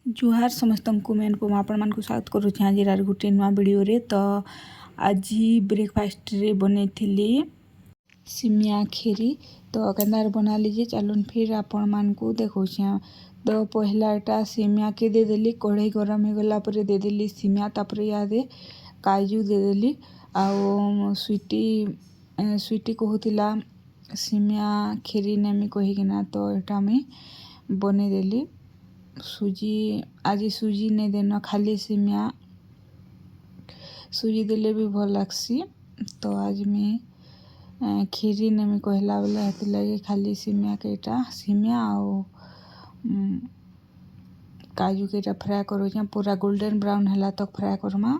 जुहार समस्त को मैं अनुपमा आपण मानक स्वागत करुच्छे आज गोटे नुआ वीडियो तो आज ब्रेकफास्ट रे बने सिमिया खीरी तो केन्दार बना लीजिए चलून फिर आपण मानक देखा तो पहला एटा सिमिया के दे देली कढ़ई गरम हो गला पर दे देली सिमिया तापर यादे काजू दे देली आउ स्वीटी कहूला सिमिया खीरी नेमी कहीकिना तो एटा मैं बने देली सूजी आज सूजी नहीं देना खाली सिमिया सूजी देले भी भल लगसी तो आज मैं खीरी नेमी कहला बेला हेती लगे खाली सिमिया केटा सिमिया आउ काजू केटा फ्राए करूँ पूरा गोल्डन ब्राउन है तक फ्राए करमा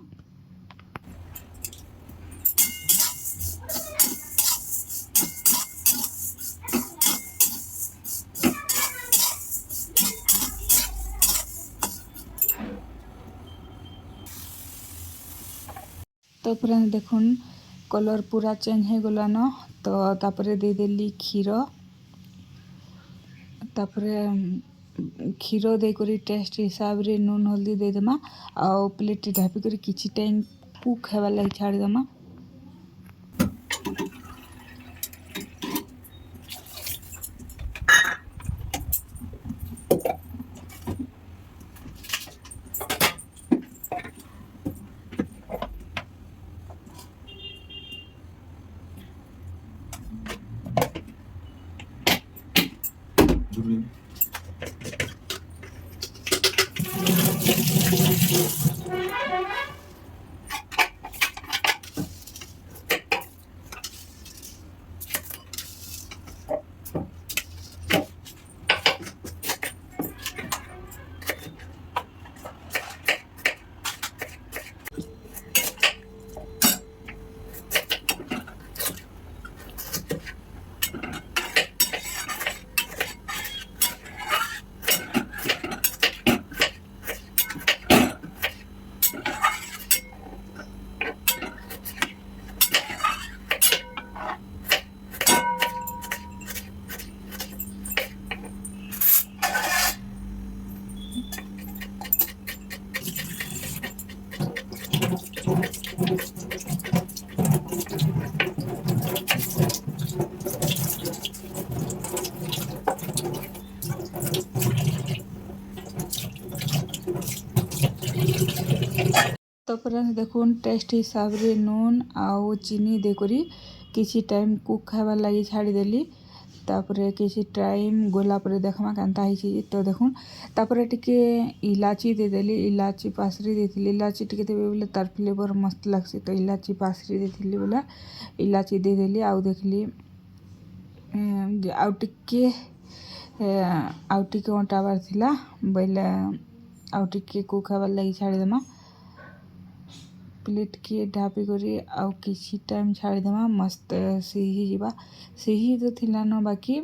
तो फ्रेंड्स देखुन कलर पूरा चेंज हो गला न तो तापरे दे देली क्षीर तापरे क्षीर देकर टेस्ट हिसाब रे नून हल्दी दे देमा आउ प्लेट ढापी कर किछि टाइम कुक हेबार लगी छाड़ी देमा तो फ्रेंड्स देखुन टेस्ट हिसाब रे नून आउ चीनी देकरी किसी टाइम कुक खाइबार लगी छाड़ी देली तापरे किसी टाइम गोला पर देखमा केनता हिची तो देखुन तापरे टिके इलाची दे देली इलाची पासरी देथिली इलाची टिके देबे बोले तार फ्लेवर मस्त लागसी तो इलाची पासरी देथिली बोला इलाची दे देली आउ देखली आउ टिके अंटाबार थिला बोले आउ टिके कुक खाइबार लगी छाड़ी देमा प्लेट के ढापी करी आउ किसी टाइम छाड़ी देमा मस्त सिही जीवा सिही तो थिला न बाकी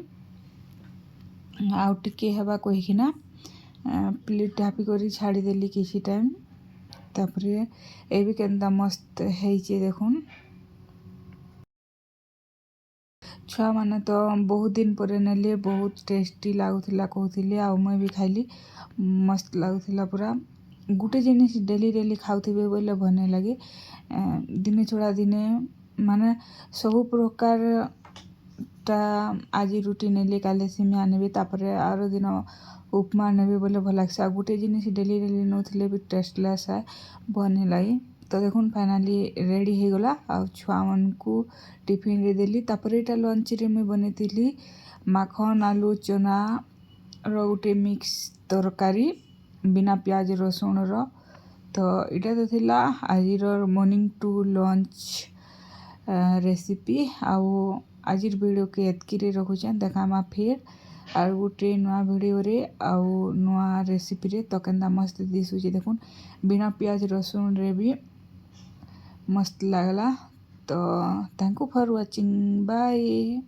आउ टिके हेबा कहीकिना प्लेट ढापी करी छाड़ी देली किसी टाइम तापरे ए भी केनता मस्त हेइचे देखुन छुआ माने तो बहुत दिन पर नेले बहुत टेस्टी लागुथिला कहूथिले आउ मैं भी खाइली मस्त लागुथिला पूरा गुटे जिनिस डेली डेली खाउथिबे बोले भने लगे दिने छोड़ा दिने माने सबु प्रकार ता आज रुटी नेले काले सिमिया नेबे तापरे आरो दिन उपमा नेबे बोले भल लागसे गुटे जिनिस डेली डेली नोथिले भी टेस्टलेस है भने लगे तो देखुन फाइनाली रेडी हो गला आ छुआ मन को टिफिन रे देली तापरे एटा लंच रे मैं बनेतिली माखन आलू चना रो गुटे मिक्स तरकारी बिना प्याज रसुण रो तो इटा तो थिला आज मॉर्निंग टू लंच रेसिपी आउ आज वीडियो के एतकी रे रखुछन देखामा फिर आर गुटे नुआ वीडियो रे आउ नुआ रेसिपी रे तो केनता मस्त दिसुचे देखुन बिना प्याज रसुण रे भी मस्त लागला तो thank you for watching bye.